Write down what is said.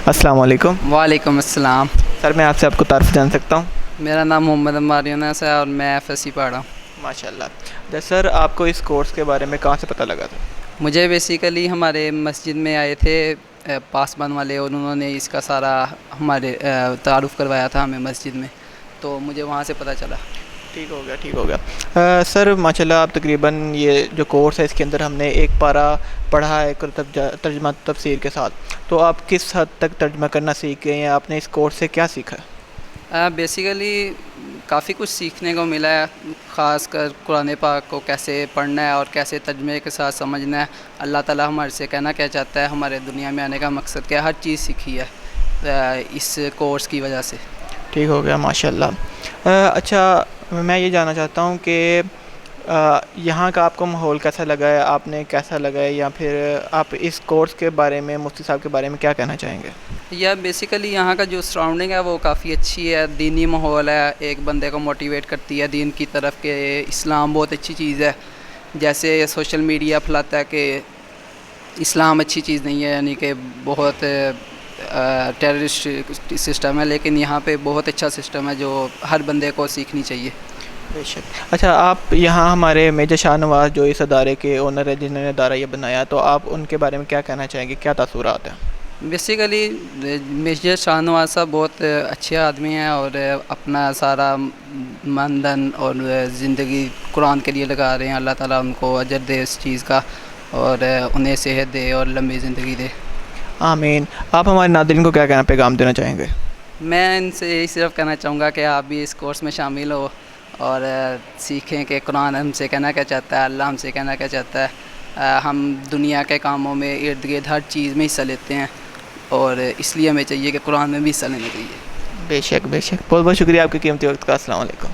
السلام علیکم۔ وعلیکم السلام۔ سر میں آپ سے آپ کو تعارف جان سکتا ہوں؟ میرا نام محمد عمار یونس ہے اور میں FSC پڑھ رہا ہوں۔ ماشاء اللہ۔ سر آپ کو اس کورس کے بارے میں کہاں سے پتہ لگا تھا؟ مجھے بیسیکلی ہمارے مسجد میں آئے تھے پاسبان والے، اور انہوں نے اس کا سارا ہمارے تعارف کروایا تھا ہمیں مسجد میں، تو مجھے وہاں سے پتہ چلا۔ ٹھیک ہو گیا۔ سر ماشاء اللہ آپ تقریباً یہ جو کورس ہے اس کے اندر ہم نے ایک پارہ پڑھا ہے ترجمہ تفسیر کے ساتھ، تو آپ کس حد تک ترجمہ کرنا سیکھ گئے ہیں؟ آپ نے اس کورس سے کیا سیکھا؟ بیسیکلی کافی کچھ سیکھنے کو ملا ہے، خاص کر قرآن پاک کو کیسے پڑھنا ہے اور کیسے ترجمے کے ساتھ سمجھنا ہے، اللہ تعالیٰ ہمارے سے کہنا کیا چاہتا ہے، ہمارے دنیا میں آنے کا مقصد کیا ہے، ہر چیز سیکھی ہے اس کورس کی وجہ سے۔ ٹھیک ہو گیا، ماشاء اللہ۔ اچھا، میں یہ جاننا چاہتا ہوں کہ یہاں کا آپ کو ماحول کیسا لگا ہے؟ آپ نے کیسا لگا ہے، یا پھر آپ اس کورس کے بارے میں مفتی صاحب کے بارے میں کیا کہنا چاہیں گے؟ یا بیسیکلی یہاں کا جو سراؤنڈنگ ہے وہ کافی اچھی ہے، دینی ماحول ہے، ایک بندے کو موٹیویٹ کرتی ہے دین کی طرف کہ اسلام بہت اچھی چیز ہے۔ جیسے سوشل میڈیا پھیلاتا ہے کہ اسلام اچھی چیز نہیں ہے، یعنی کہ بہت ٹیررسٹ سسٹم ہے، لیکن یہاں پہ بہت اچھا سسٹم ہے جو ہر بندے کو سیکھنی چاہیے۔ بے شک۔ اچھا، آپ یہاں ہمارے میجر شاہ نواز جو اس ادارے کے اونر ہے، جنہوں نے ادارہ یہ بنایا، تو آپ ان کے بارے میں کیا کہنا چاہیں گے؟ کیا تاثرات ہیں؟ بیسیکلی میجر شاہ نواز صاحب بہت اچھے آدمی ہیں اور اپنا سارا من دھن اور زندگی قرآن کے لیے لگا رہے ہیں۔ اللہ تعالیٰ ان کو اجر دے اس چیز کا، اور انہیں صحت دے اور لمبی زندگی دے۔ آمین۔ آپ ہمارے ناظرین کو کیا پیغام دینا چاہیں گے؟ میں ان سے یہی صرف کہنا چاہوں گا کہ آپ بھی اس کورس میں شامل ہو اور سیکھیں کہ قرآن ہم سے کہنا کیا چاہتا ہے، اللہ ہم سے کہنا کیا چاہتا ہے۔ ہم دنیا کے کاموں میں ارد گرد ہر چیز میں حصہ لیتے ہیں، اور اس لیے ہمیں چاہیے کہ قرآن میں بھی حصہ لینا چاہیے۔ بے شک بے شک۔ بہت بہت شکریہ آپ کے قیمتی وقت کا۔ السلام علیکم۔